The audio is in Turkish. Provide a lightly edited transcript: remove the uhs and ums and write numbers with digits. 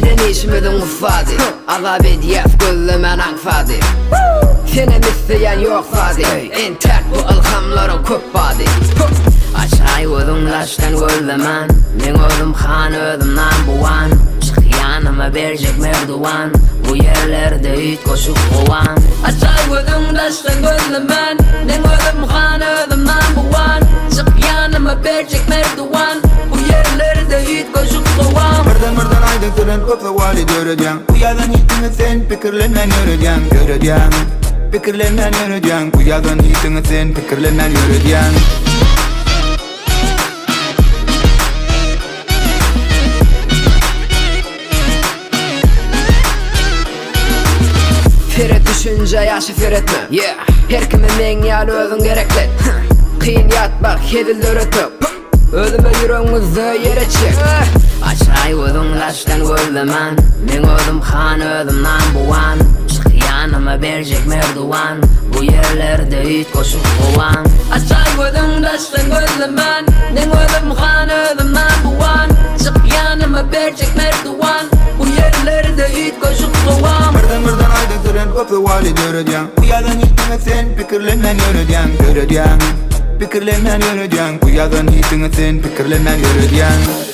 Aýdyn işimizin ufadi Azabet yaf gözlemen anfadi Sene misliyen yok fadi Entek bu ilhamların köp badi Açay özüm laştan gözlemen Men özüm han özümden buwan Çık yanıma berjek merduwan Bu yerlerde üt koşup kovan Açay özüm laştan gözlemen Men özüm han özümden buwan Çık yanıma berjek merduwan Bu yerlerde üt koşup kovan Mırdan aydın tırın köpü vali göreceğim Bu yazın hitini sen pikirlenen göreceğim Pikirlenen göreceğim Bu yazın hitini sen pikirlenen göreceğim Feret düşünce yaşı feretme Her kimin men ýaly özün gerekli Kıyın yatmak hedil öğretip Özüme yüreğimizde yere çek Açay özüm laştan gözlemen Men özüm han özümden buwan Çık yanıma berjek merduwan Bu yerlerde üt koşup kovan Açay özüm laştan gözlemen Men özüm han özümden buwan Çık yanıma berjek merduwan Bu yerlerde üt koşup kovan Mırdan aydın tırın köpü vali göreceğim Bu yazın hitini sen pikirlenen göreceğim Pikirlenen göreceğim Bu yazın hitini sen pikirlenen göreceğim